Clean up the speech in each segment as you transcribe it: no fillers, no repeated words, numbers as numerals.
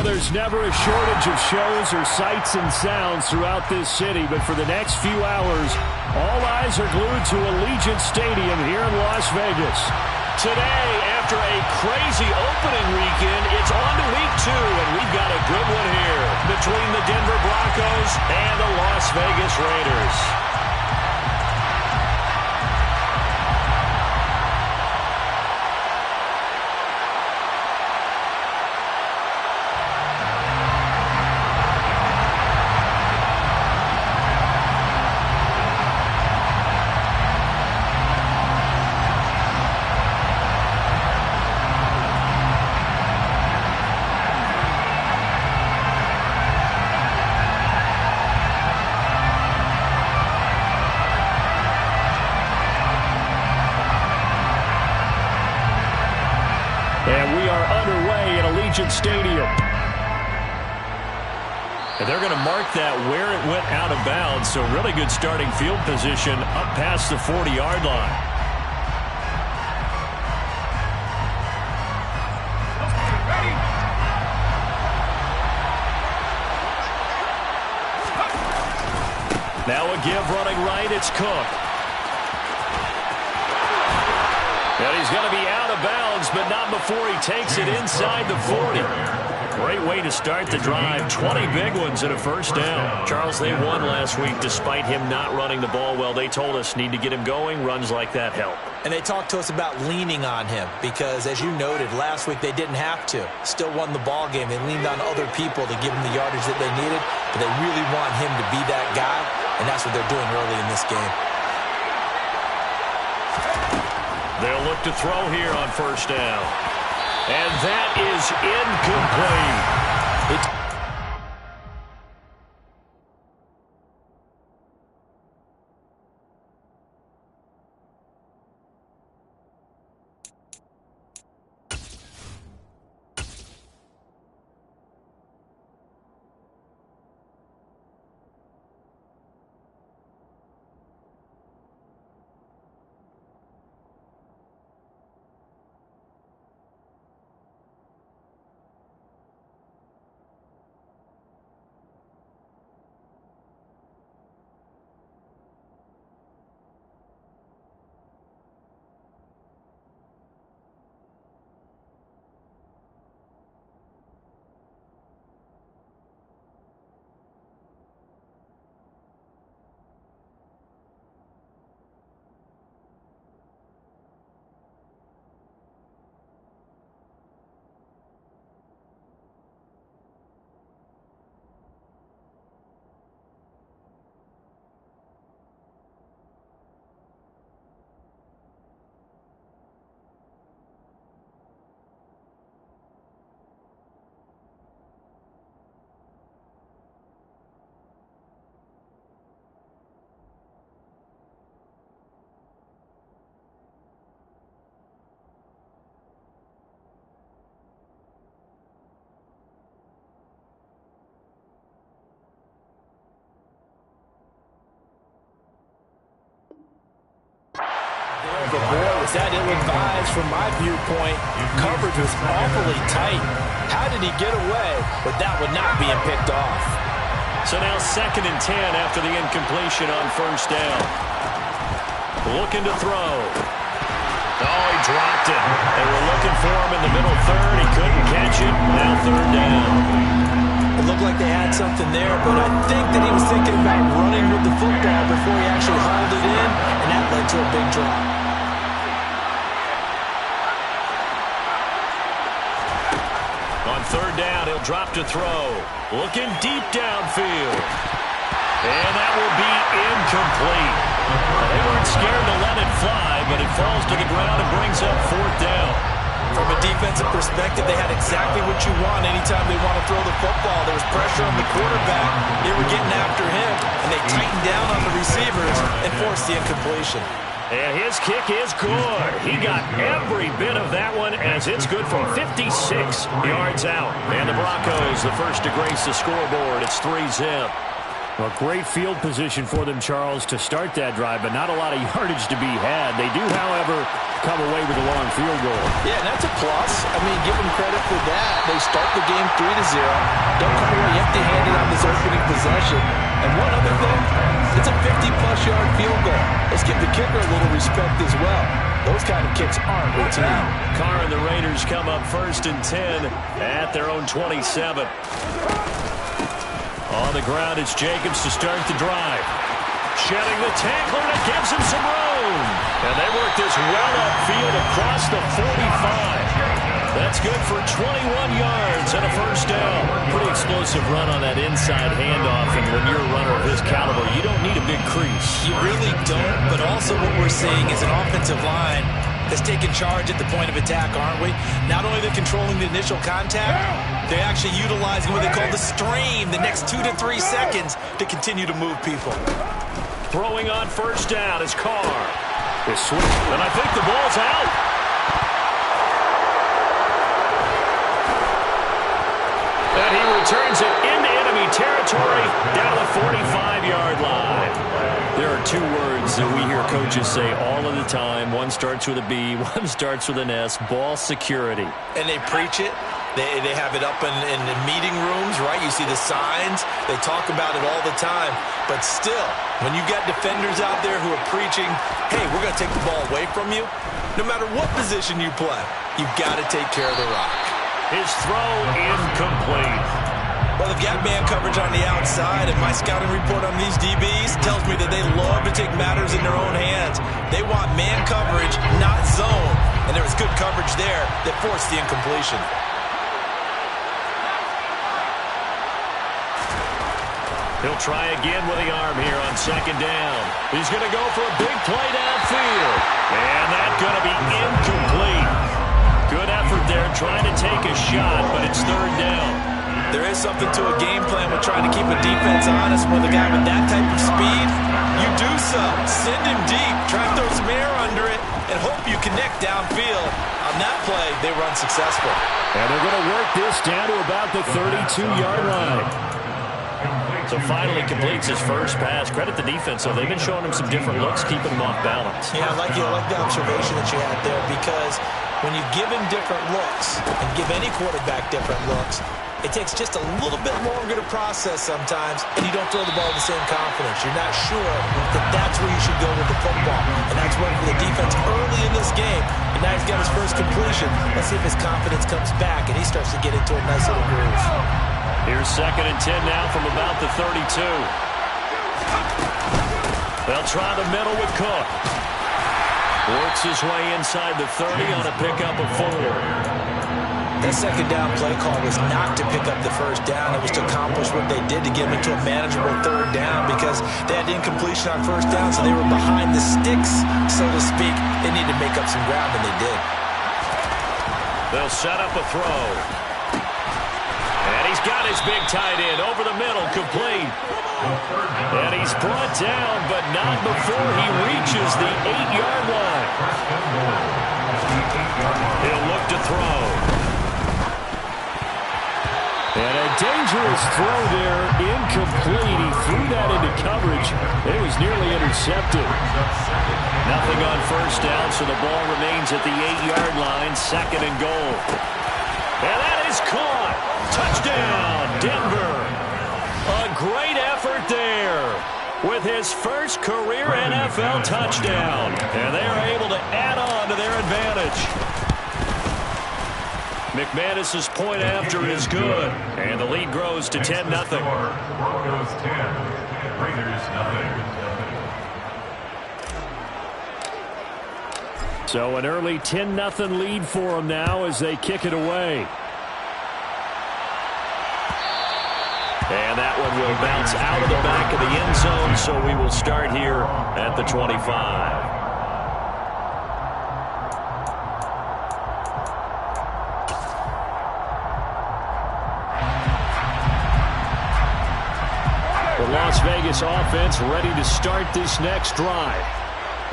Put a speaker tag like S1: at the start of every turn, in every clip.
S1: Well, there's never a shortage of shows or sights and sounds throughout this city, but for the next few hours, all eyes are glued to Allegiant Stadium here in Las Vegas.
S2: Today, after a crazy opening weekend, it's on to week 2, and we've got a good one here between the Denver Broncos and the Las Vegas Raiders.
S1: And we are underway at Allegiant Stadium.
S2: And they're going to mark that where it went out of bounds, so really good starting field position up past the 40-yard line. Now a give running right, it's Cook. And he's going to be out of bounds, but not before he takes it inside the 40. Great way to start the drive. 20 big ones and a first down. Charles, they won last week despite him not running the ball well. They told us need to get him going. Runs like that help.
S3: And they talked to us about leaning on him because, as you noted, last week they didn't have to. Still won the ball game. They leaned on other people to give him the yardage that they needed, but they really want him to be that guy, and that's what they're doing early in this game.
S2: They'll look to throw here on first down. And that is incomplete.
S3: But boy, was that ill-advised from my viewpoint. Coverage was awfully tight. How did he get away? But that would not being picked off.
S2: So now 2nd and 10 after the incompletion on first down. Looking to throw. Oh, he dropped it. They were looking for him in the middle third. He couldn't catch it. Now 3rd down.
S3: It looked like they had something there, but I think that he was thinking about running with the football before he actually hauled it in, and that led to a big drop.
S2: On 3rd down, he'll drop to throw. Looking deep downfield. And that will be incomplete. They weren't scared to let it fly, but it falls to the ground and brings up 4th down.
S3: From a defensive perspective, they had exactly what you want anytime they want to throw the football. There was pressure on the quarterback. They were getting after him, and they tightened down on the receivers and forced the incompletion.
S2: And his kick is good. He got every bit of that one as it's good from 56 yards out. And the Broncos, the first to grace the scoreboard. It's 3-zip.
S1: Well, great field position for them, Charles, to start that drive, but not a lot of yardage to be had. They do, however, come away with a long field goal.
S3: Yeah, and that's a plus. I mean, give them credit for that. They start the game 3-0. Don't come away empty-handed on this opening possession. And one other thing, it's a 50-plus yard field goal. Let's give the kicker a little respect as well. Those kind of kicks aren't routine.
S2: Carr and the Raiders come up 1st and 10 at their own 27. On the ground, it's Jacobs to start the drive. Shedding the tackler, and it gives him some room. And they work this well upfield across the 45. That's good for 21 yards and a first down. Pretty explosive run on that inside handoff, and when you're a runner of his caliber, you don't need a big crease.
S3: You really don't, but also what we're seeing is an offensive line that's taking charge at the point of attack, aren't we? Not only they're controlling the initial contact, they're actually utilizing what they call the stream, the next 2 to 3 seconds, to continue to move people.
S2: Throwing on first down is Carr. His switch, and I think the ball's out. And he returns it into enemy territory down to the 45-yard line. There are 2 words that we hear coaches say all of the time. One starts with a B, one starts with an S, ball security.
S3: And they preach it. They have it up in meeting rooms, right? You see the signs. They talk about it all the time. But still, when you got defenders out there who are preaching, hey, we're going to take the ball away from you, no matter what position you play, you've got to take care of the rock.
S2: His throw incomplete.
S3: Well, they've got man coverage on the outside, and my scouting report on these DBs tells me that they love to take matters in their own hands. They want man coverage, not zone. And there was good coverage there that forced the incompletion.
S2: He'll try again with the arm here on 2nd down. He's going to go for a big play downfield. And that's going to be incomplete. Good effort there trying to take a shot, but it's 3rd down.
S3: There is something to a game plan with trying to keep a defense honest with a guy with that type of speed. You do so. Send him deep. Try to throw some air under it and hope you connect downfield. On that play, they were unsuccessful.
S1: And they're going to work this down to about the 32-yard line.
S2: So finally completes his first pass. Credit the defense, so they've been showing him some different looks, keeping him off balance.
S3: Yeah, I like the observation that you had there, because when you give him different looks and give any quarterback different looks, it takes just a little bit longer to process sometimes, and you don't throw the ball with the same confidence. You're not sure that that's where you should go with the football, and that's one for the defense early in this game. And now he's got his first completion. Let's see if his confidence comes back and he starts to get into a nice little groove.
S2: Here's 2nd and 10 now from about the 32. They'll try the middle with Cook. Works his way inside the 30 on a pickup of 4.
S3: That 2nd down play call was not to pick up the first down. It was to accomplish what they did to get them into a manageable 3rd down, because they had incompletion on first down, so they were behind the sticks, so to speak. They needed to make up some ground, and they did.
S2: They'll set up a throw. And he's got his big tight end over the middle, complete. And he's brought down, but not before he reaches the 8-yard line. He'll look to throw.
S1: And a dangerous throw there, incomplete. He threw that into coverage. It was nearly intercepted.
S2: Nothing on first down, so the ball remains at the 8-yard line, 2nd and goal. And that is caught. Touchdown, Denver. A great effort there with his first career NFL touchdown. And they are able to add on to their advantage. McManus's point after is good, and the lead grows to 10-0.
S4: Broncos 10, Raiders 9.
S1: So an early 10-0 lead for them now as they kick it away.
S2: And that one will bounce out of the back of the end zone, so we will start here at the 25.
S1: The Las Vegas offense ready to start this next drive.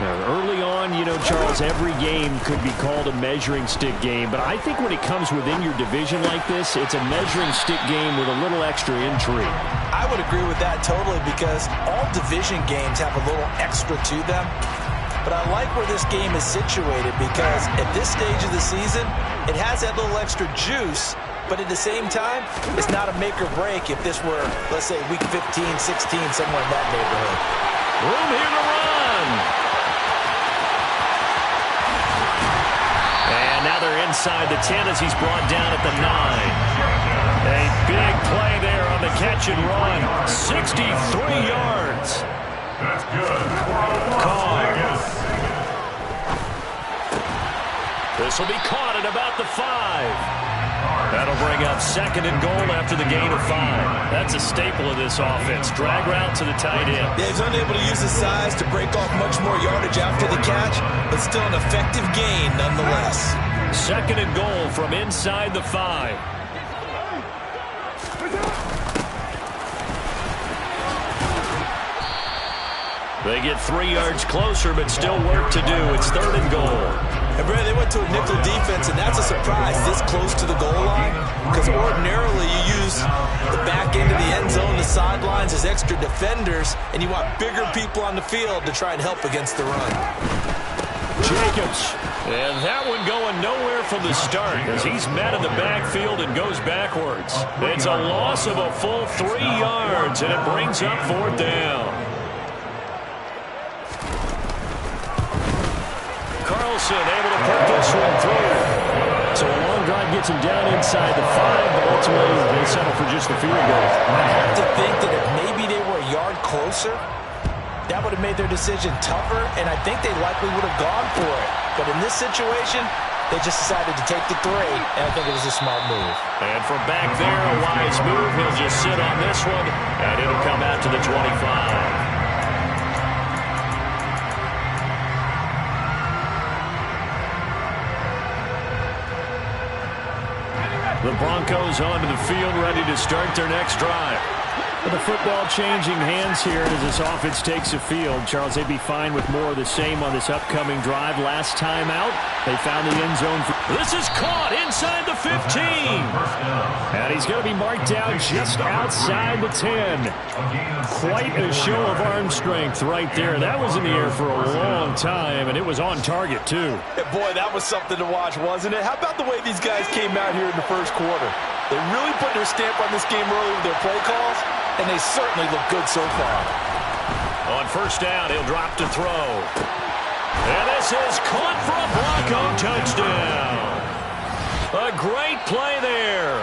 S1: Early on, you know, Charles, every game could be called a measuring stick game, but I think when it comes within your division like this, it's a measuring stick game with a little extra intrigue.
S3: I would agree with that totally because all division games have a little extra to them. But I like where this game is situated because at this stage of the season, it has that little extra juice. But at the same time, it's not a make or break if this were, let's say, week 15, 16, somewhere in that neighborhood.
S2: Room here to run. And now they're inside the 10 as he's brought down at the 9. A big play there on the catch and run. 63 yards.
S4: That's good.
S2: Carr. This will be caught at about the 5. That'll bring up 2nd and goal after the gain of 5. That's a staple of this offense. Drag route to the tight end.
S3: Yeah, he's unable to use his size to break off much more yardage after the catch, but still an effective gain nonetheless.
S2: 2nd and goal from inside the 5. They get 3 yards closer, but still work to do. It's 3rd and goal.
S3: And, Brad, they went to a nickel defense, and that's a surprise this close to the goal line because ordinarily you use the back end of the end zone, the sidelines as extra defenders, and you want bigger people on the field to try and help against the run.
S2: Jacobs. And that one going nowhere from the start as he's met in the backfield and goes backwards. It's a loss of a full 3 yards, and it brings up 4th down. Able to put this one through.
S1: So a long drive gets him down inside the 5, but ultimately they settle for just the field goal.
S3: I have to think that if maybe they were a yard closer, that would have made their decision tougher, and I think they likely would have gone for it. But in this situation, they just decided to take the 3, and I think it was a smart move.
S2: And from back there, a wise move. He'll just sit on this one, and it'll come out to the 25. The Broncos onto the field, ready to start their next drive.
S1: With the football changing hands here as this offense takes the field, Charles, they'd be fine with more of the same on this upcoming drive. Last time out, they found the end zone.
S2: This is caught inside the 15.
S1: And he's going to be marked down just outside the 10. Quite a show of arm strength right there. That was in the air for a long time, and it was on target, too.
S3: And boy, that was something to watch, wasn't it? How about the way these guys came out here in the first quarter? They really put their stamp on this game early with their play calls, and they certainly look good so far.
S2: On 1st down, he'll drop to throw. And this is caught for a Bronco touchdown. A great play there.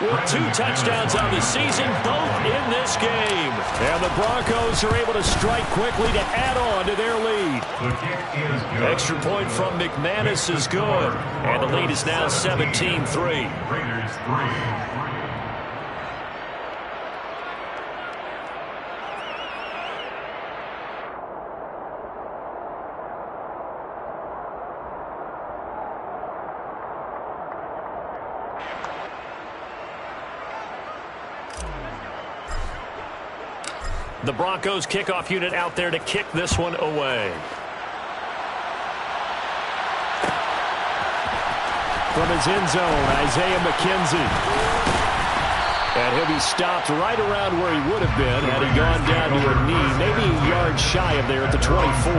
S2: With 2 touchdowns on the season, both in this game.
S1: And the Broncos are able to strike quickly to add on to their lead.
S4: The kick is good.
S2: Extra point from McManus is good. And the lead is now 17-3.
S4: Raiders 3.
S2: The Broncos kickoff unit out there to kick this one away.
S1: From his end zone, Isaiah McKenzie. And he'll be stopped right around where he would have been had he gone down to a knee, maybe a yard shy of there at the 24.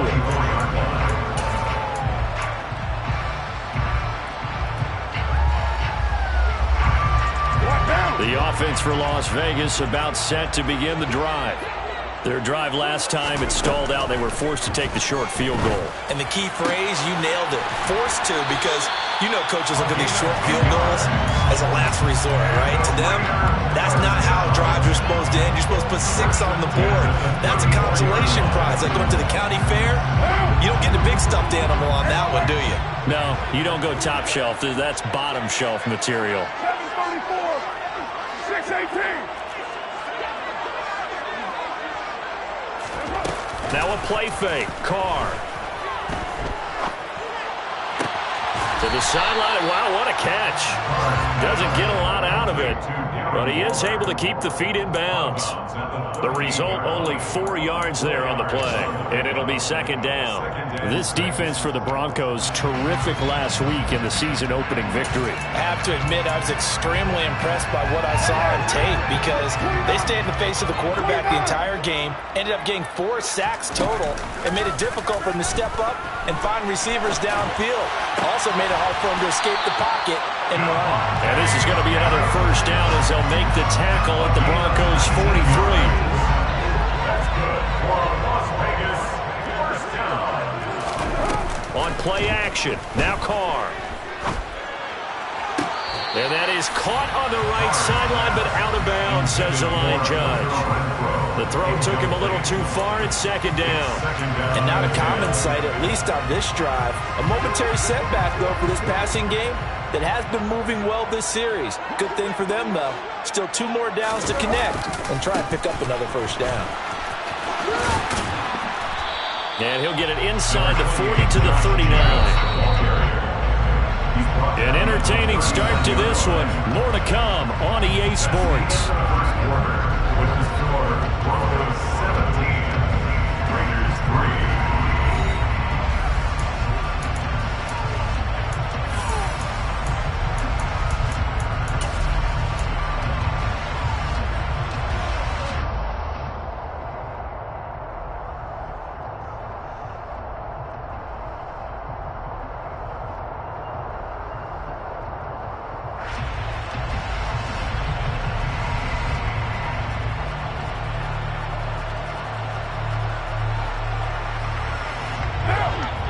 S1: The offense for Las Vegas about set to begin the drive. Their drive last time, it stalled out. They were forced to take the short field goal.
S3: And the key phrase, you nailed it. Forced to, because you know coaches look at these short field goals as a last resort, right? To them, that's not how drives are supposed to end. You're supposed to put 6 on the board. That's a consolation prize. Like going to the county fair, you don't get the big stuffed animal on that one, do you?
S2: No, you don't go top shelf. That's bottom shelf material.
S4: 734, 618.
S2: Now a play fake. Carr. To the sideline. Wow, what a catch. Doesn't get a lot out of it, but he is able to keep the feet in bounds. The result, only 4 yards there on the play. And it'll be second down.
S1: This defense for the Broncos, terrific last week in the season-opening victory.
S3: I have to admit, I was extremely impressed by what I saw on tape because they stayed in the face of the quarterback the entire game, ended up getting 4 sacks total, and made it difficult for them to step up and find receivers downfield. Also made it hard for them to escape the pocket and run.
S2: And this is going to be another first down as they'll make the tackle at the Broncos' 43.
S4: That's good for Las Vegas. First down.
S2: On play action, now Carr. And that is caught on the right sideline, but out of bounds, says the line judge. The throw took him a little too far. It's second down.
S3: And not a common sight, at least on this drive. A momentary setback, though, for this passing game that has been moving well this series. Good thing for them, though. Still 2 more downs to connect and try and pick up another first down.
S2: And he'll get it inside the 40 to the 39. An entertaining start to this one. More to come on EA Sports.
S4: First quarter with the score Broncos 17, Raiders 3.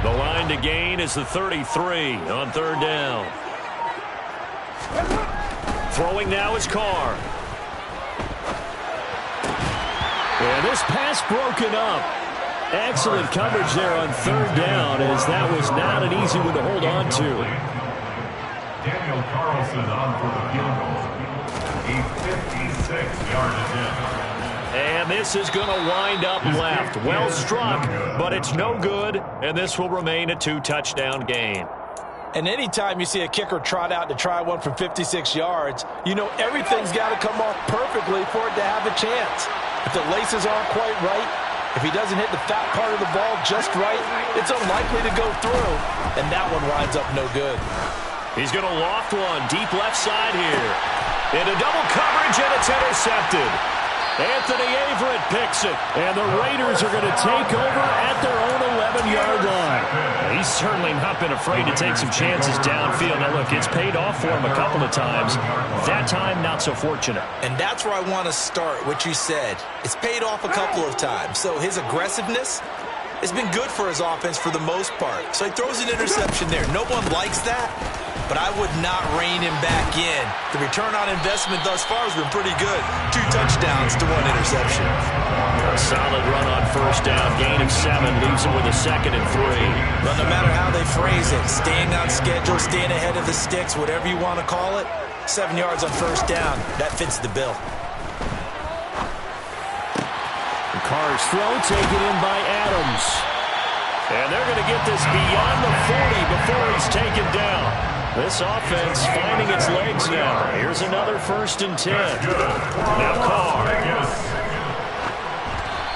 S2: The line to gain is the 33 on third down. Throwing now is Carr.
S1: And this pass broken up. Excellent coverage there on third down, as that was not an easy one to hold on to.
S4: Daniel Carlson on for the field goal. A 56-yard attempt.
S2: And this is going to wind up left. Well struck, but it's no good, and this will remain a 2-touchdown game.
S3: And anytime you see a kicker trot out to try one from 56 yards, you know everything's got to come off perfectly for it to have a chance. If the laces aren't quite right, if he doesn't hit the fat part of the ball just right, it's unlikely to go through, and that one winds up no good.
S2: He's going to loft one deep left side here. Into double coverage, and it's intercepted. Anthony Averett picks it, and the Raiders are going to take over at their own 11-yard line. He's certainly not been afraid to take some chances downfield. Now, look, it's paid off for him a couple of times. That time, not so fortunate.
S3: And that's where I want to start, what you said. It's paid off a couple of times. So his aggressiveness has been good for his offense for the most part. So he throws an interception there. No one likes that, but I would not rein him back in. The return on investment thus far has been pretty good. 2 touchdowns to 1 interception.
S2: A solid run on first down. Gain of 7 leaves him with a 2nd and 3.
S3: But no matter how they phrase it, staying on schedule, staying ahead of the sticks, whatever you want to call it, 7 yards on first down, that fits the bill.
S1: Carr's throw taken in by Adams.
S2: And they're going to get this beyond the 40 before he's taken down. This offense finding its legs now. Here's another 1st and 10. Now Carr.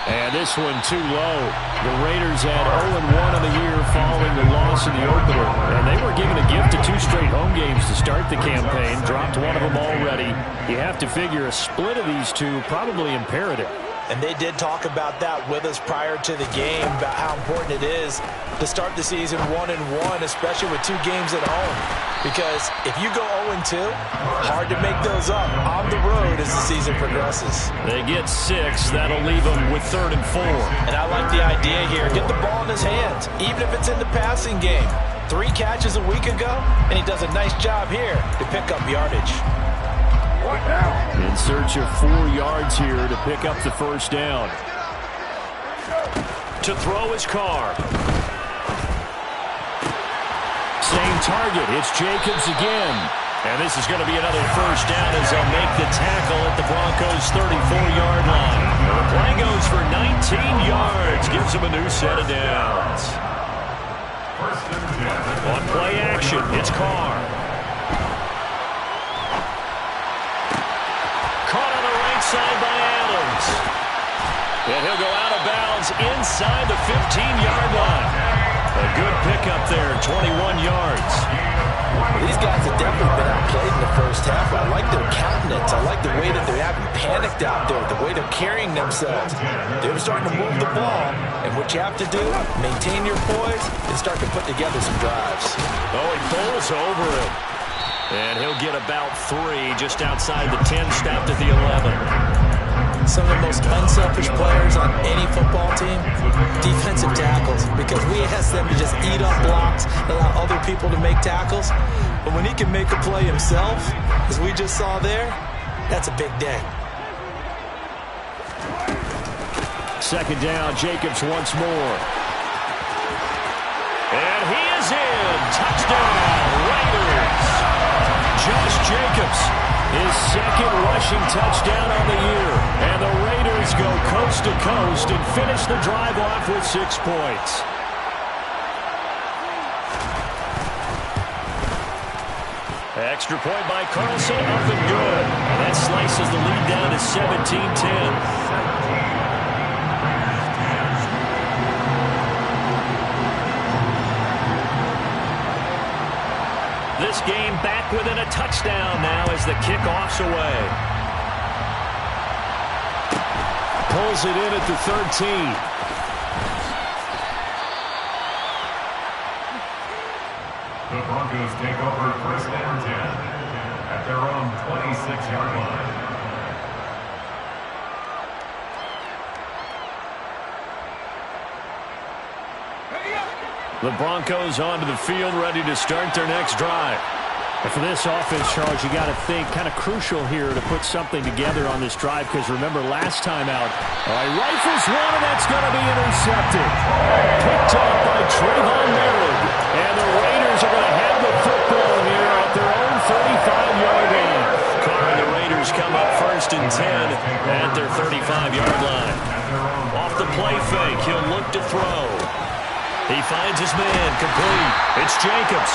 S1: And this one too low. The Raiders had 0-1 on the year following the loss in the opener. And they were given a gift of 2 straight home games to start the campaign. Dropped one of them already. You have to figure a split of these two probably imperative.
S3: And they did talk about that with us prior to the game, about how important it is to start the season 1-1, especially with 2 games at home. Because if you go 0-2, hard to make those up on the road as the season progresses.
S2: They get 6. That'll leave them with 3rd and 4.
S3: And I like the idea here. Get the ball in his hands, even if it's in the passing game. 3 catches a week ago, and he does a nice job here to pick up yardage.
S1: In search of 4 yards here to pick up the first down.
S2: To throw his Carr.
S1: Same target. It's Jacobs again.
S2: And this is going to be another first down as they'll make the tackle at the Broncos' 34-yard line. The play goes for 19 yards. Gives them a new set of downs. On play action, it's Carr. Caught on the right side by Adams. And he'll go out of bounds inside the 15-yard line. A good pickup there, 21 yards.
S3: These guys have definitely been outplayed in the first half. I like their countenance. I like the way that they haven't panicked out there, the way they're carrying themselves. They're starting to move the ball, and what you have to do, maintain your poise and start to put together some drives.
S2: Oh, he pulls over him. And he'll get about 3 just outside the 10, stopped at the 11.
S3: Some of the most unselfish players on any football team, defensive tackles, because we ask them to just eat up blocks, allow other people to make tackles. But when he can make a play himself, as we just saw there, that's a big day.
S1: Second down, Jacobs once more.
S2: And he is in. Touchdown, Raiders. Josh Jacobs, his second rushing touchdown on the year. And the Raiders go coast to coast and finish the drive off with 6 points. Extra point by Carlson, up and good. And that slices the lead down to 17-10. This game back within a touchdown now as the kickoff's away.
S1: Pulls it in at the 13.
S4: The Broncos take over first and 10 at their own 26-yard line.
S2: The Broncos onto the field, ready to start their next drive.
S1: And for this offense, Charles, you got to think kind of crucial here to put something together on this drive, because remember last time out, rifles one, and that's going to be intercepted. Picked up by Trayvon Merritt. And the Raiders are going to have the football here at their own 35-yard line.
S2: Carr and the Raiders come up first and 10 at their 35-yard line. Off the play fake, he'll look to throw. He finds his man, complete. It's Jacobs.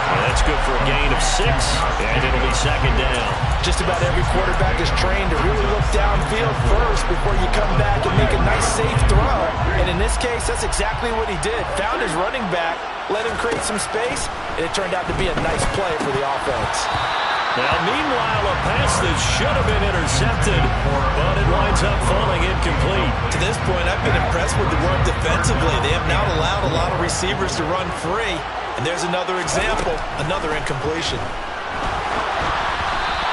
S2: And that's good for a gain of 6, and it'll be second down.
S3: Just about every quarterback is trained to really look downfield first before you come back and make a nice, safe throw. And in this case, that's exactly what he did. Found his running back, let him create some space, and it turned out to be a nice play for the offense.
S2: Now, meanwhile, a pass that should have been intercepted, but it winds up falling incomplete.
S3: To this point, I've been impressed with the work defensively. They have now allowed a lot of receivers to run free. And there's another example, another incompletion.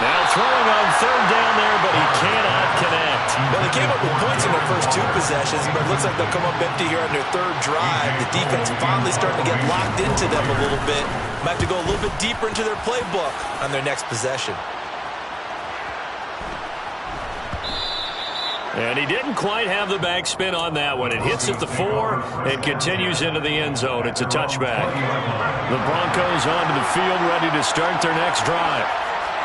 S2: Now throwing on third down there, but he cannot connect.
S3: Well, they came up with points in their first 2 possessions, but it looks like they'll come up empty here on their third drive. The defense finally starting to get locked into them a little bit. Might have to go a little bit deeper into their playbook on their next possession.
S2: And he didn't quite have the backspin on that one. It hits at the 4 and continues into the end zone. It's a touchback. The Broncos onto the field, ready to start their next drive.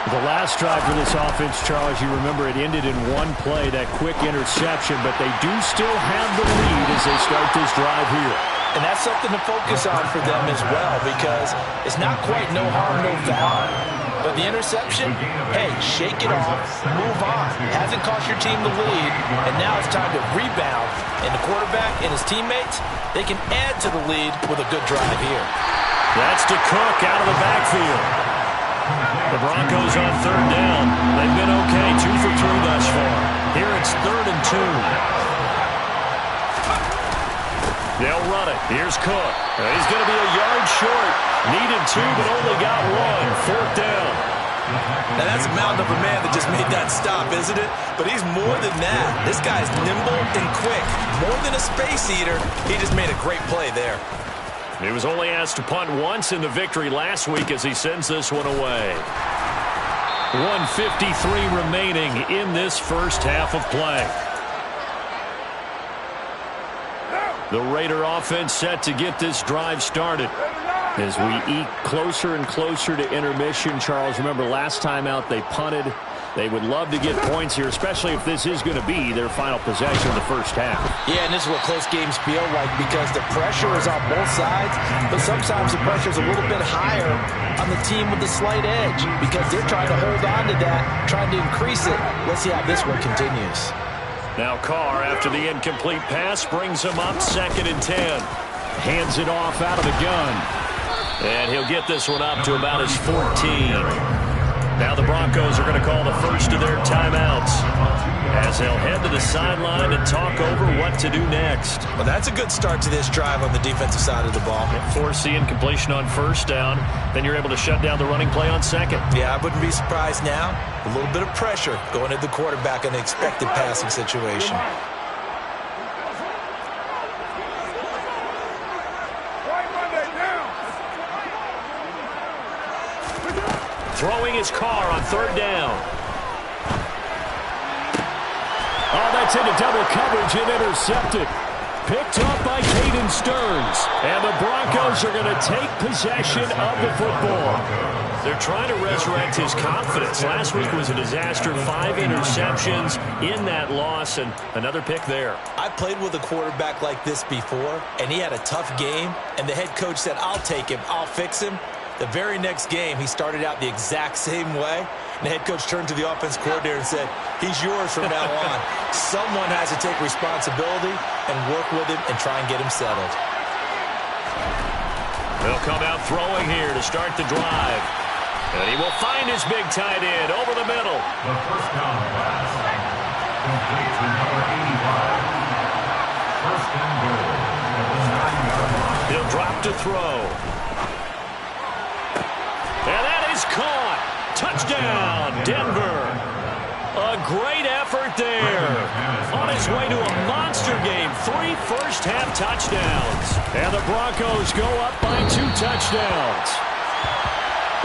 S1: The last drive for this offense, Charles, you remember it ended in one play, that quick interception, but they do still have the lead as they start this drive here.
S3: And that's something to focus on for them as well, because it's not quite no harm, no foul. But the interception, hey, shake it off, move on. It hasn't cost your team the lead, and now it's time to rebound. And the quarterback and his teammates, they can add to the lead with a good drive here.
S2: That's to Cook out of the backfield. The Broncos on third down. They've been okay, 2 for 3 thus far. Here it's 3rd and 2. They'll run it. Here's Cook. He's going to be a yard short. Needed 2, but only got 1. 4th down.
S3: Now that's a mountain of a man that just made that stop, isn't it? But he's more than that. This guy's nimble and quick. More than a space eater, he just made a great play there.
S2: He was only asked to punt once in the victory last week as he sends this one away. 1:53 remaining in this first half of play. The Raider offense set to get this drive started. As we eke closer and closer to intermission, Charles, remember last time out they punted. They would love to get points here, especially if this is going to be their final possession of the first half.
S3: Yeah, and this is what close games feel like, because the pressure is on both sides, but sometimes the pressure is a little bit higher on the team with the slight edge, because they're trying to hold on to that, trying to increase it. Let's see how this one continues.
S2: Now Carr, after the incomplete pass, brings him up 2nd and 10.
S1: Hands it off out of the gun.
S2: And he'll get this one up to about his 14. Now the Broncos are going to call the first of their timeouts as they'll head to the sideline and talk over what to do next.
S3: Well, that's a good start to this drive on the defensive side of the ball.
S2: Force the incompletion on 1st down, then you're able to shut down the running play on 2nd.
S3: Yeah, I wouldn't be surprised now. A little bit of pressure going at the quarterback in the expected passing situation.
S2: Throwing his Carr on 3rd down.
S1: Oh, that's into double coverage and intercepted. Picked up by Caden Stearns. And the Broncos are going to take possession of the football.
S2: They're trying to resurrect his confidence. Last week was a disaster. 5 interceptions in that loss, and another pick there.
S3: I played with a quarterback like this before, and he had a tough game, and the head coach said, I'll take him, I'll fix him. The very next game, he started out the exact same way. And the head coach turned to the offense coordinator and said, he's yours from now on. Someone has to take responsibility and work with him and try and get him settled.
S2: They'll come out throwing here to start the drive. And he will find his big tight end over the middle.
S4: The first down pass. Complete to number 85. First and goal at the 9-yard line.
S2: He'll drop to throw. And that is caught. Touchdown, Denver. A great effort there. On his way to a monster game. 3 first-half touchdowns.
S1: And the Broncos go up by 2 touchdowns.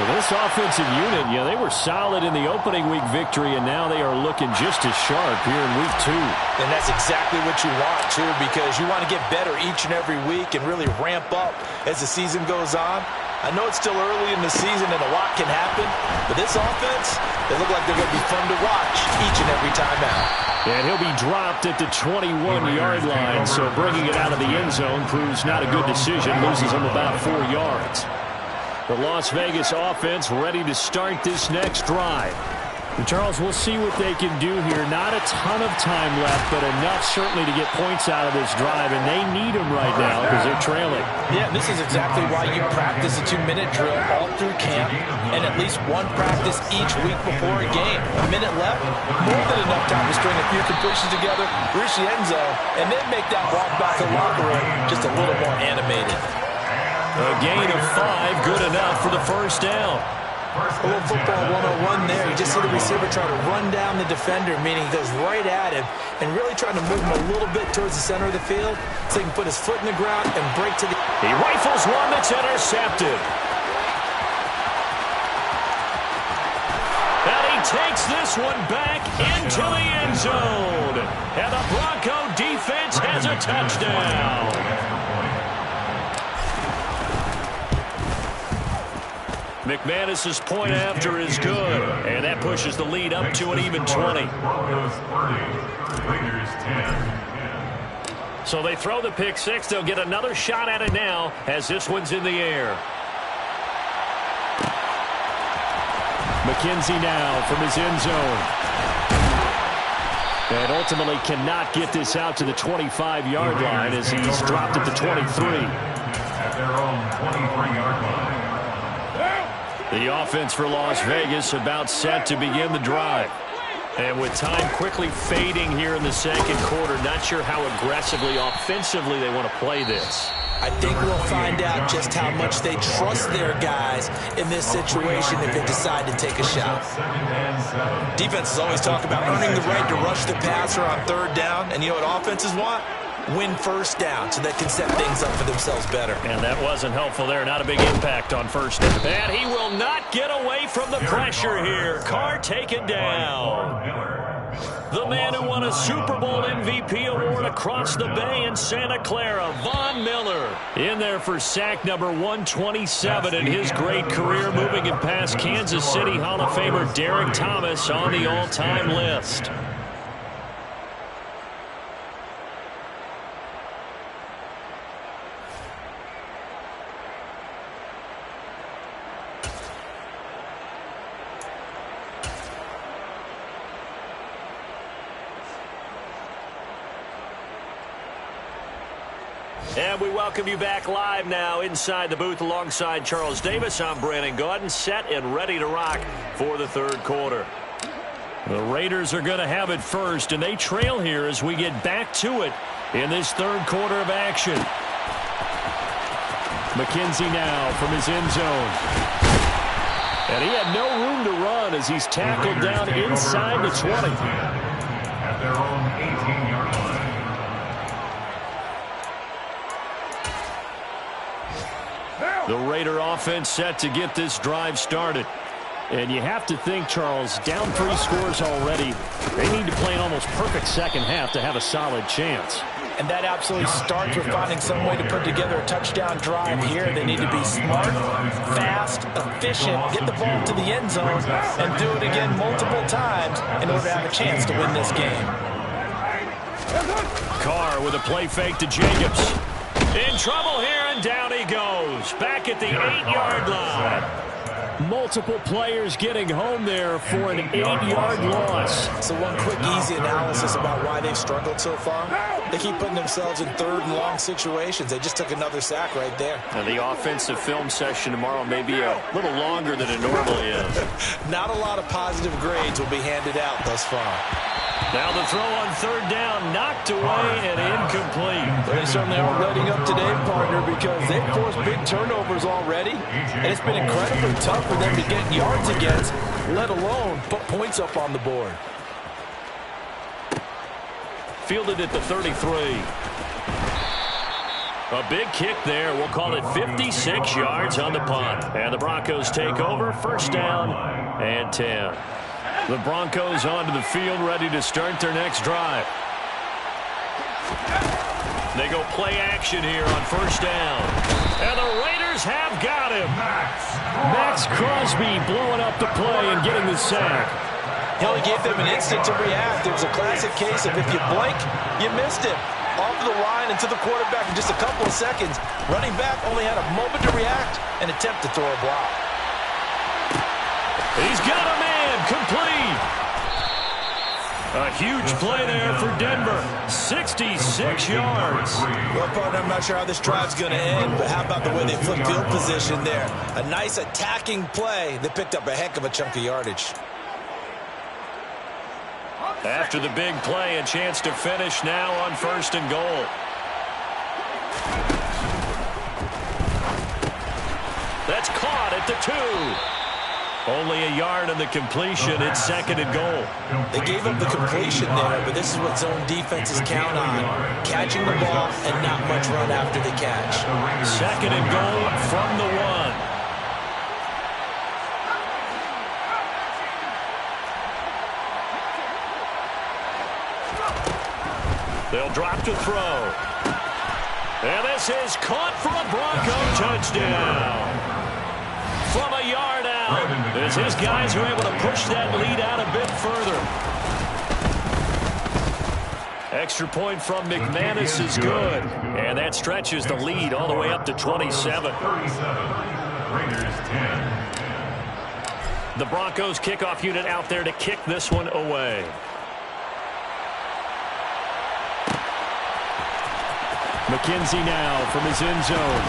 S1: For this offensive unit, yeah, they were solid in the opening week victory, and now they are looking just as sharp here in week 2.
S3: And that's exactly what you want, too, because you want to get better each and every week and really ramp up as the season goes on. I know it's still early in the season and a lot can happen, but this offense, they look like they're going to be fun to watch each and every time out.
S1: And he'll be dropped at the 21-yard line, so bringing it out of the end zone proves not a good decision, loses him about 4 yards. The Las Vegas offense ready to start this next drive. And Charles, we'll see what they can do here. Not a ton of time left, but enough certainly to get points out of this drive, and they need them right now because they're trailing.
S3: Yeah, this is exactly why you practice a 2-minute drill all through camp and at least one practice each week before a game. A minute left, more than enough time to string a few completions together, reach the end zone, and then make that walk back to the locker room just a little more animated.
S2: A gain of 5, good enough for the first down.
S3: A little football 101 there. You just see the receiver try to run down the defender, meaning he goes right at him and really trying to move him a little bit towards the center of the field so he can put his foot in the ground and break to the...
S2: He rifles one that's intercepted. And he takes this one back into the end zone. And the Bronco defense has a touchdown. McManus's point after is good, and that pushes the lead up to an even 20. So they throw the pick 6. They'll get another shot at it now as this one's in the air.
S1: McKenzie now from his end zone. And ultimately cannot get this out to the 25-yard line as he's dropped at the 23.
S4: At their own 23-yard line.
S2: The offense for Las Vegas about set to begin the drive. And with time quickly fading here in the second quarter, not sure how aggressively, offensively they want to play this.
S3: I think we'll find out just how much they trust their guys in this situation if they decide to take a shot. Defenses always talk about earning the right to rush the passer on 3rd down. And you know what offenses want? Win first down so they can set things up for themselves better.
S2: And that wasn't helpful there. Not a big impact on 1st down. And he will not get away from the pressure here. Carr taken down. The man who won a Super Bowl MVP award across the bay in Santa Clara, Von Miller. In there for sack number 127 in his great career, moving it past Kansas City Hall of Famer Derek Thomas on the all-time list. And we welcome you back live now inside the booth alongside Charles Davis. I'm Brandon Gaudin, set and ready to rock for the third quarter. The Raiders are going to have it first, and they trail here as we get back to it in this third quarter of action. McKenzie now from his end zone. And he had no room to run as he's tackled down inside the 20.
S4: At their own 18-yard line.
S1: The Raider offense set to get this drive started. And you have to think, Charles, down 3 scores already. They need to play an almost perfect second half to have a solid chance.
S3: And that absolutely starts with finding some way to put together a touchdown drive here. They need to be smart, fast, efficient, get the ball to the end zone, and do it again multiple times in order to have a chance to win this game.
S1: Carr with a play fake to Jacobs. In trouble here, and down he goes. Back at the 8-yard line. Multiple players getting home there for an 8-yard loss.
S3: So one quick, easy analysis about why they've struggled so far. They keep putting themselves in third and long situations. They just took another sack right there.
S2: And the offensive film session tomorrow may be a little longer than it normally is.
S3: Not a lot of positive grades will be handed out thus far.
S2: Now the throw on third down, knocked away and incomplete.
S3: They certainly aren't letting up today, partner, because they've forced big turnovers already. And it's been incredibly tough for them to get yards against, let alone put points up on the board.
S2: Fielded at the 33. A big kick there. We'll call it 56 yards on the punt. And the Broncos take over. First down and 10. The Broncos onto the field, ready to start their next drive. They go play action here on first down. And the Raiders have got him.
S1: Max Crosby blowing up the play and getting the sack.
S3: He only gave them an instant to react. It was a classic case of if you blink, you missed him. Off the line and to the quarterback in just a couple of seconds. Running back only had a moment to react and attempt to throw a block.
S2: He's got a man. Complete. A huge play there for Denver. 66 yards.
S3: Well, partner, I'm not sure how this drive's going to end, but how about the way they flipped field position there? A nice attacking play. They picked up a heck of a chunk of yardage.
S2: After the big play, a chance to finish now on first and goal. That's caught at the 2. Only a yard on the completion. It's second and goal.
S3: They gave up the completion there, but this is what zone defenses count on. Catching the ball and not much run after the catch.
S2: Second and goal from the 1. They'll drop to throw. And this is caught for a Bronco touchdown. From a yard out, as his guys are able to push that lead out a bit further. Extra point from McManus is good. And that stretches the lead all the way up to 27.
S4: Raiders 10.
S2: The Broncos kickoff unit out there to kick this one away.
S1: McKenzie now from his end zone.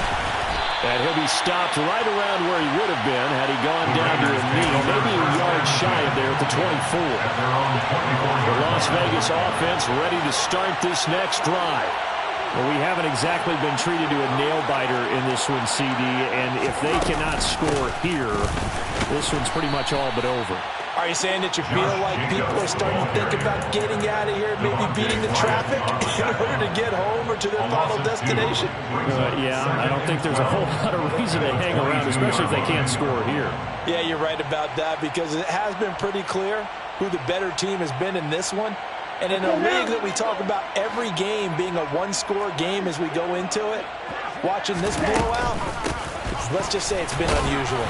S1: And he'll be stopped right around where he would have been had he gone down to a knee, maybe a yard shy of there at the 24. The Las Vegas offense ready to start this next drive. Well, we haven't exactly been treated to a nail-biter in this one, CD, and if they cannot score here, this one's pretty much all but over.
S3: Are you saying that you feel like people are starting to think about getting out of here, maybe beating the traffic in order to get home or to their final destination?
S1: Yeah, I don't think there's a whole lot of reason to hang around, especially if they can't score here.
S3: Yeah, you're right about that, because it has been pretty clear who the better team has been in this one. And in a league that we talk about every game being a one-score game as we go into it, watching this blowout, let's just say it's been unusual.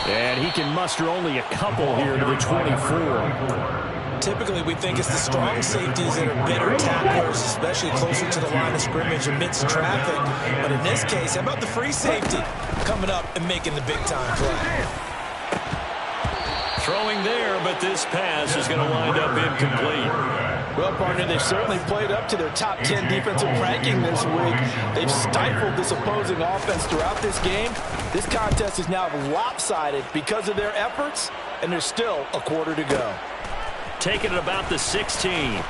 S1: And he can muster only a couple here to the 24.
S3: Typically, we think it's the strong safeties that are better tacklers, especially closer to the line of scrimmage amidst traffic. But in this case, how about the free safety coming up and making the big-time play?
S2: Throwing there, but this pass is going to wind up incomplete.
S3: Well, partner, they've certainly played up to their top 10 defensive ranking this week. They've stifled this opposing offense throughout this game. This contest is now lopsided because of their efforts, and there's still a quarter to go.
S2: Taking it about the 16.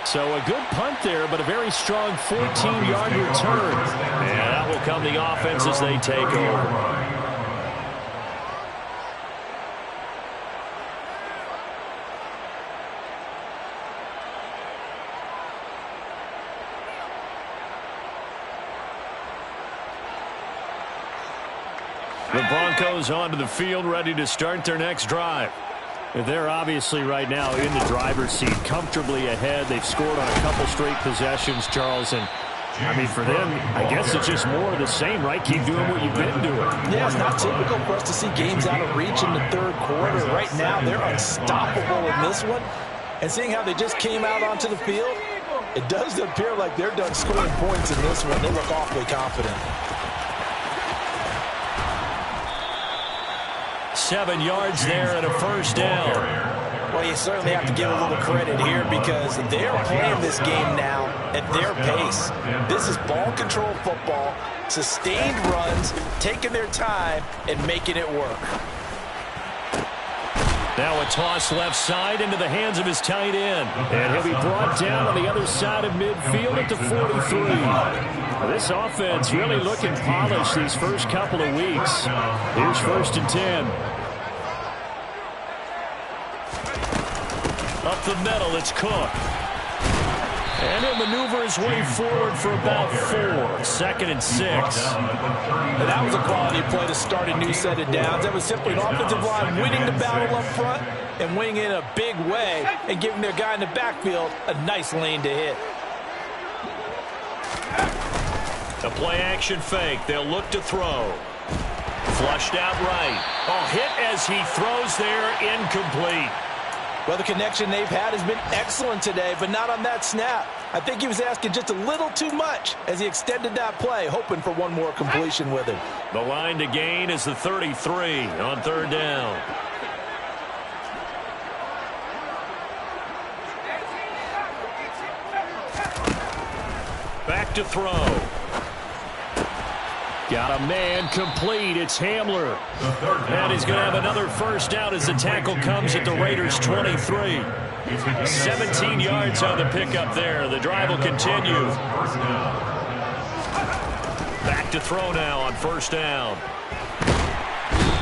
S1: So a good punt there, but a very strong 14-yard return.
S2: And that will come the offense as they take over.
S1: The Broncos onto the field, ready to start their next drive. They're obviously right now in the driver's seat, comfortably ahead. They've scored on a couple straight possessions, Charles. And, I mean, for them, I guess it's just more of the same, right? Keep doing what you've been doing.
S3: Yeah, it's not typical for us to see games out of reach in the third quarter. Right now, they're unstoppable in this one. And seeing how they just came out onto the field, it does appear like they're done scoring points in this one. They look awfully confident.
S2: 7 yards there and a first down.
S3: Well, you certainly have to give a little credit here because they're playing this game now at their pace. This is ball control football, sustained runs, taking their time and making it work.
S2: Now a toss left side into the hands of his tight end.
S1: And he'll be brought down on the other side of midfield at the 43. This offense really looking polished these first couple of weeks. Here's 1st and 10.
S2: Up the middle, it's Cook.
S1: And he'll maneuver his way forward for about 4.
S2: 2nd and 6.
S3: And that was a quality play to start a new set of downs. That was simply an offensive line winning the battle up front and winning in a big way and giving their guy in the backfield a nice lane to hit.
S2: A play-action fake. They'll look to throw. Flushed out right. Oh, hit as he throws there, incomplete.
S3: Well, the connection they've had has been excellent today, but not on that snap. I think he was asking just a little too much as he extended that play, hoping for one more completion with him.
S2: The line to gain is the 33 on 3rd down. Back to throw.
S1: Got a man complete. It's Hamler.
S2: And he's going to have another first down as the tackle comes at the Raiders' 23. 17 yards on the pickup there. The drive will continue. Back to throw now on 1st down.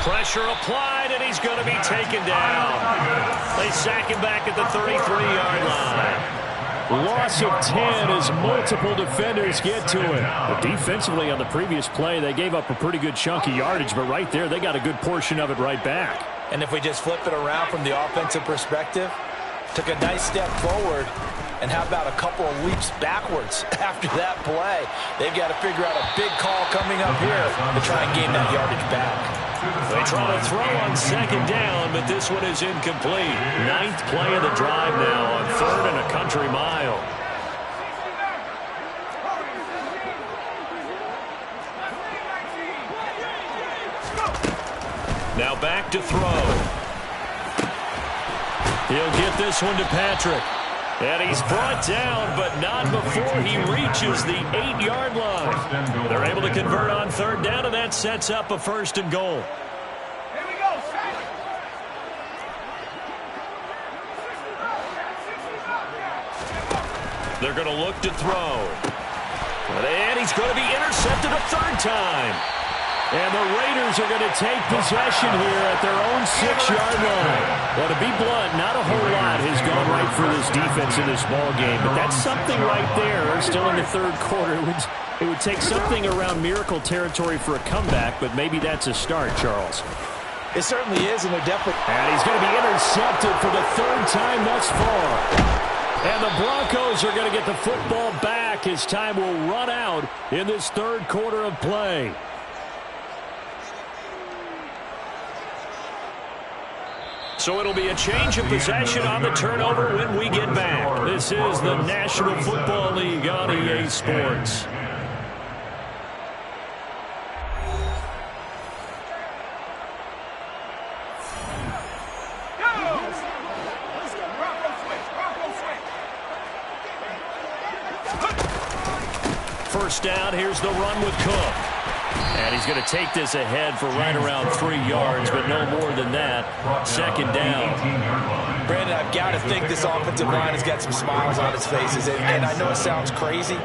S2: Pressure applied, and he's going to be taken down. They sack him back at the 33-yard line.
S1: Loss of 10 as multiple defenders get to it. But defensively on the previous play, they gave up a pretty good chunk of yardage, but right there, they got a good portion of it right back.
S3: And if we just flip it around from the offensive perspective, took a nice step forward, and how about a couple of leaps backwards after that play? They've got to figure out a big call coming up here to try and gain that yardage back.
S2: They try to throw on 2nd down, but this one is incomplete. 9th play of the drive now on 3rd and a country mile. Now back to throw. He'll get this one to Patrick. And he's brought down, but not before he reaches the 8-yard line. They're able to convert on 3rd down, and that sets up a 1st and goal.
S5: Here we go.
S2: They're going to look to throw. And he's going to be intercepted a 3rd time.
S1: And the Raiders are going to take possession here at their own 6-yard line. Well, to be blunt, not a whole lot has gone right for this defense in this ball game, but that's something right there. Still in the 3rd quarter. It would take something around miracle territory for a comeback, but maybe that's a start, Charles.
S3: It certainly is, and they're definitely...
S1: And he's going to be intercepted for the 3rd time thus far. And the Broncos are going to get the football back as time will run out in this 3rd quarter of play.
S2: So it'll be a change of possession on the turnover when we get back. This is the National Football League on EA Sports. first down. Here's the run with Cook. And he's going to take this ahead for right around 3 yards, but no more than that. Second down.
S3: Brandon, I've got to think this offensive line has got some smiles on its faces. And I know it sounds crazy,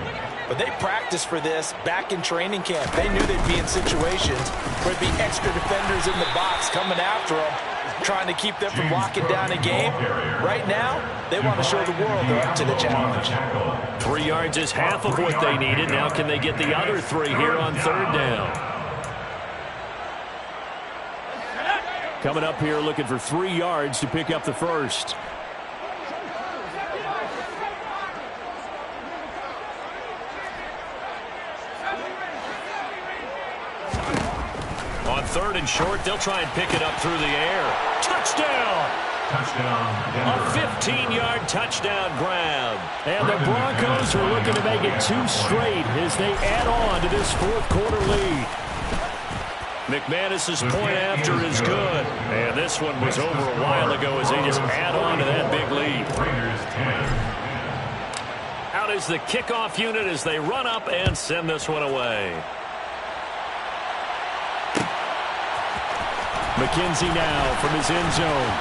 S3: but they practiced for this back in training camp. They knew they'd be in situations where there'd be extra defenders in the box coming after them, trying to keep them from locking down a game. Right now, they want to show the world they're up to the challenge.
S2: 3 yards is half of what they needed. Now can they get the other 3 here on third down?
S1: Coming up here looking for 3 yards to pick up the first.
S2: On third and short, they'll try and pick it up through the air. Touchdown! A 15-yard touchdown grab.
S1: And the Broncos are looking to make it 2 straight as they add on to this fourth-quarter lead.
S2: McManus's point after is good. And this one was over a while ago as they just add on to that big lead. Out is the kickoff unit as they run up and send this one away.
S1: McKenzie now from his end zone.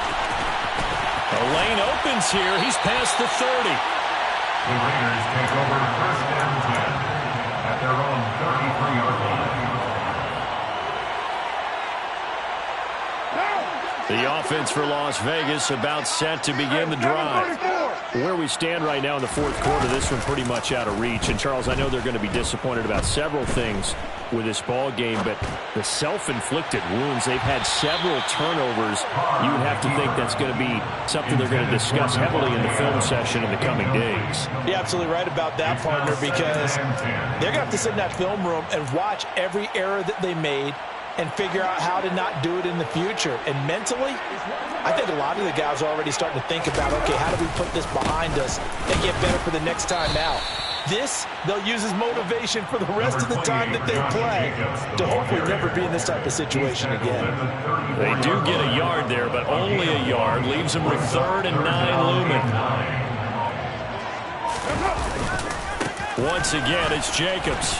S2: The lane opens here. He's past the 30.
S4: The Raiders take over first and 10 at their own 33-yard line.
S1: The offense for Las Vegas about set to begin the drive. Where we stand right now in the fourth quarter, this one pretty much out of reach. And, Charles, I know they're going to be disappointed about several things with this ball game, but the self-inflicted wounds, they've had several turnovers. You would have to think that's going to be something they're going to discuss heavily in the film session in the coming days.
S3: You're absolutely right about that, partner, because they're going to have to sit in that film room and watch every error that they made and figure out how to not do it in the future. And mentally, I think a lot of the guys are already starting to think about, okay, how do we put this behind us and get better for the next time out? This, they'll use as motivation for the rest of the time that they play to hopefully never be in this type of situation again.
S2: They do get a yard there, but only a yard. Leaves them with 3rd and 9 looming. Once again, it's Jacobs.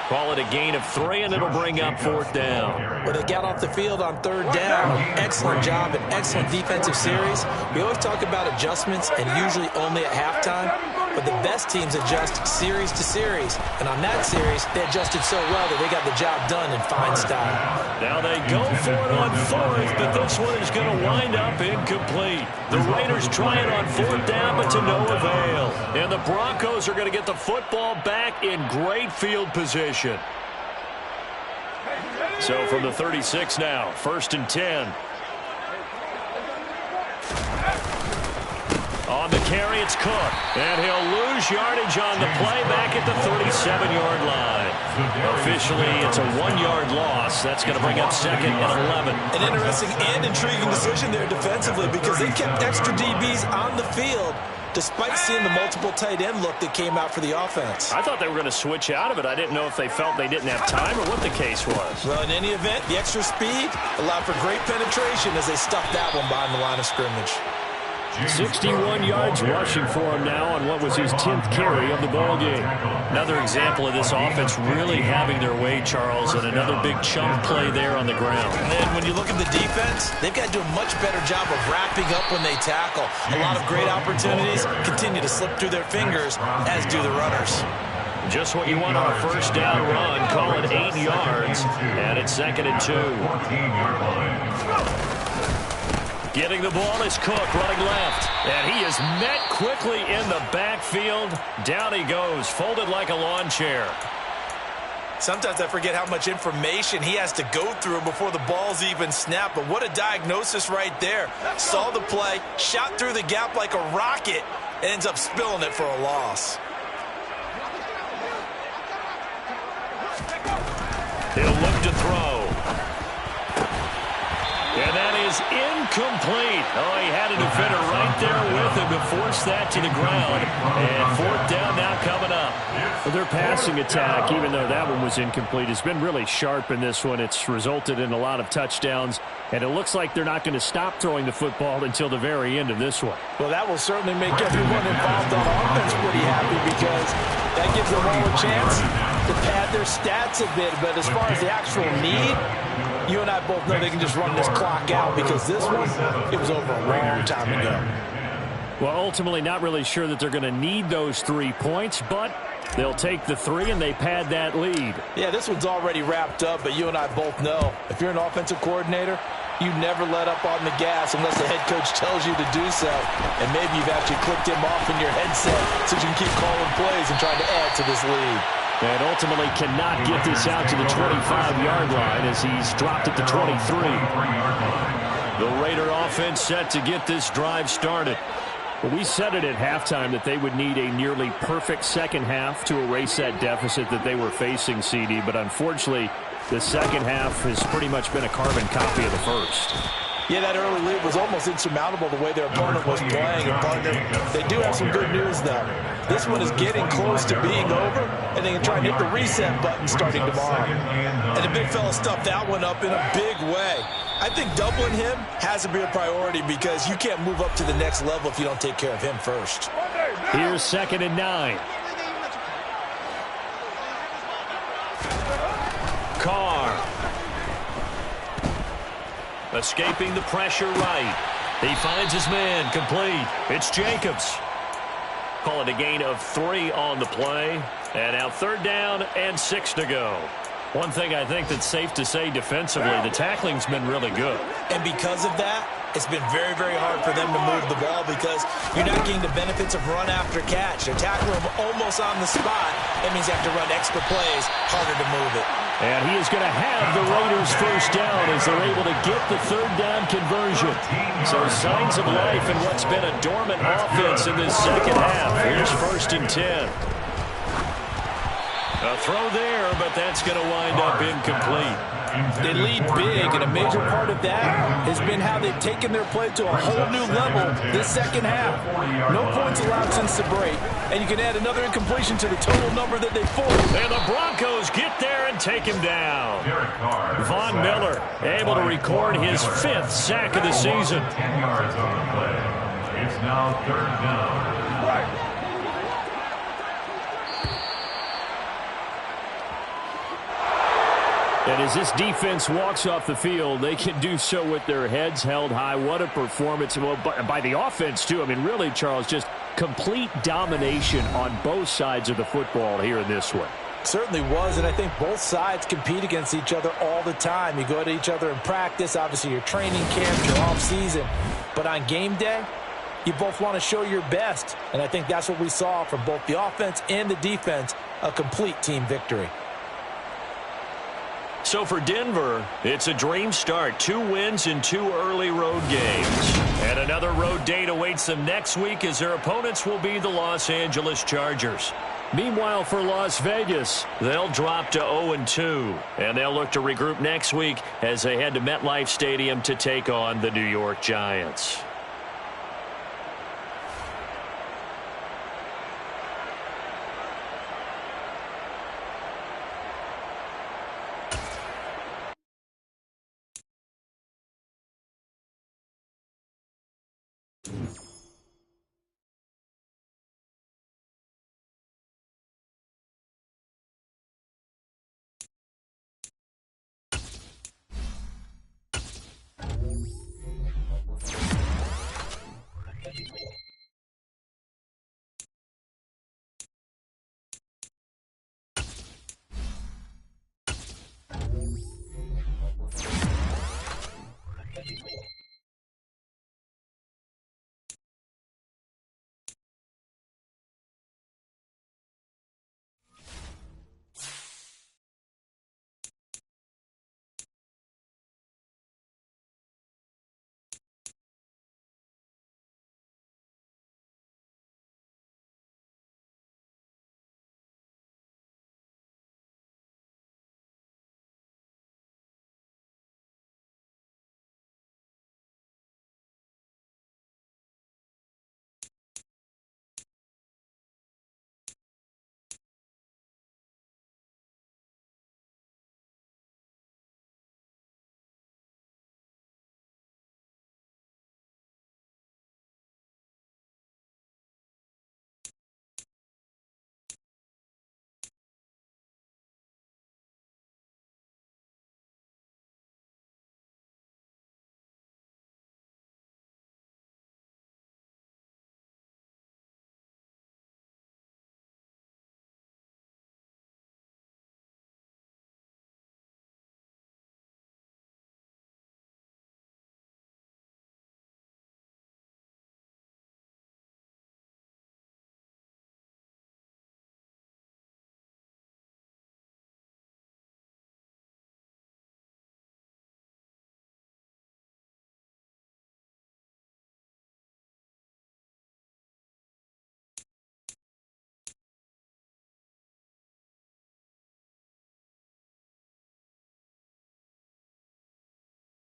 S2: Call it a gain of 3, and it'll bring up 4th down.
S3: But they got off the field on 3rd down. Excellent job and excellent defensive series. We always talk about adjustments and usually only at halftime, but the best teams adjust series to series. And on that series, they adjusted so well that they got the job done in fine style.
S2: Now they go for it on 4th, but this one is going to wind up incomplete. The Raiders try it on 4th down, but to no avail. And the Broncos are going to get the football back in great field position. So from the 36 now, 1st and 10. On the carry, it's Cook. And he'll lose yardage on the play back at the 37-yard line. Officially, it's a 1-yard loss. That's going to bring up 2nd and 11.
S3: An interesting and intriguing decision there defensively because they kept extra DBs on the field despite seeing the multiple tight end look that came out for the offense.
S2: I thought they were going to switch out of it. I didn't know if they felt they didn't have time or what the case was.
S3: Well, in any event, the extra speed allowed for great penetration as they stuffed that one behind the line of scrimmage.
S1: 61 yards rushing for him now on what was his 10th carry of the ball game.
S2: Another example of this offense really having their way, Charles, and another big chunk play there on the ground.
S3: And when you look at the defense, they've got to do a much better job of wrapping up when they tackle. A lot of great opportunities continue to slip through their fingers, as do the runners.
S2: Just what you want on a 1st down run. Call it 8 yards, and it's 2nd and 2.
S4: 14-yard line.
S2: Getting the ball is Cook running left. And he is met quickly in the backfield. Down he goes, folded like a lawn chair.
S3: Sometimes I forget how much information he has to go through before the ball's even snapped. But what a diagnosis right there. Saw the play, shot through the gap like a rocket, and ends up spilling it for a loss.
S2: He'll look to throw. And that is incomplete. Oh, he had a defender right there with him to force that to the ground. And fourth down now coming up.
S1: Well, their passing attack, even though that one was incomplete, has been really sharp in this one. It's resulted in a lot of touchdowns, and it looks like they're not going to stop throwing the football until the very end of this one.
S3: Well, that will certainly make everyone involved on offense pretty happy, because that gives them all a chance to pad their stats a bit. But as far as the actual need, you and I both know they can just run this clock out, because this one, it was over a long time ago.
S1: Well, ultimately not really sure that they're going to need those 3 points, but they'll take the 3 and they pad that lead.
S3: Yeah, this one's already wrapped up, but you and I both know if you're an offensive coordinator, you never let up on the gas unless the head coach tells you to do so. And maybe you've actually clicked him off in your headset so you can keep calling plays and trying to add to this lead.
S1: And ultimately cannot get this out to the 25-yard line as he's dropped at the 23.
S2: The Raider offense set to get this drive started.
S1: Well, we said it at halftime that they would need a nearly perfect second half to erase that deficit that they were facing, CD. But unfortunately, the second half has pretty much been a carbon copy of the first.
S3: Yeah, that early lead was almost insurmountable the way their opponent was playing. And partner, they do have some good news, though. This one is getting close to being over, and they can try and hit the reset button starting tomorrow. And the big fella stuffed that one up in a big way. I think doubling him has to be a priority, because you can't move up to the next level if you don't take care of him first.
S1: Here's 2nd and 9.
S2: Carr. Escaping the pressure right. He finds his man complete. It's Jacobs. Call it a gain of 3 on the play. And now 3rd down and 6 to go. One thing I think that's safe to say defensively, the tackling's been really good.
S3: And because of that, it's been very, very hard for them to move the ball, because you're not getting the benefits of run after catch. They're tackling him almost on the spot. That means you have to run extra plays, harder to move it.
S1: And he is going to have the Raiders first down as they're able to get the 3rd down conversion. So signs of life in what's been a dormant offense in this second half. Here's 1st and 10. A throw there, but that's going to wind up incomplete.
S3: They lead big, and a major part of that has been how they've taken their play to a whole new level this second half. No points allowed since the break, and you can add another incompletion to the total number that they forced.
S2: And the Broncos get there and take him down. Von Miller able to record his 5th sack of the season.
S4: 10 yards on the play. It's now 3rd down.
S1: And as this defense walks off the field, they can do so with their heads held high. What a performance. Well, by the offense, too. I mean, really, Charles, just complete domination on both sides of the football here in this one.
S3: Certainly was, and I think both sides compete against each other all the time. You go at each other in practice, obviously your training camp, your off-season. But on game day, you both want to show your best. And I think that's what we saw from both the offense and the defense, a complete team victory.
S2: So for Denver, it's a dream start. 2 wins in 2 early road games. And another road date awaits them next week, as their opponents will be the Los Angeles Chargers.
S1: Meanwhile, for Las Vegas,
S2: they'll drop to 0-2. And they'll look to regroup next week as they head to MetLife Stadium to take on the New York Giants.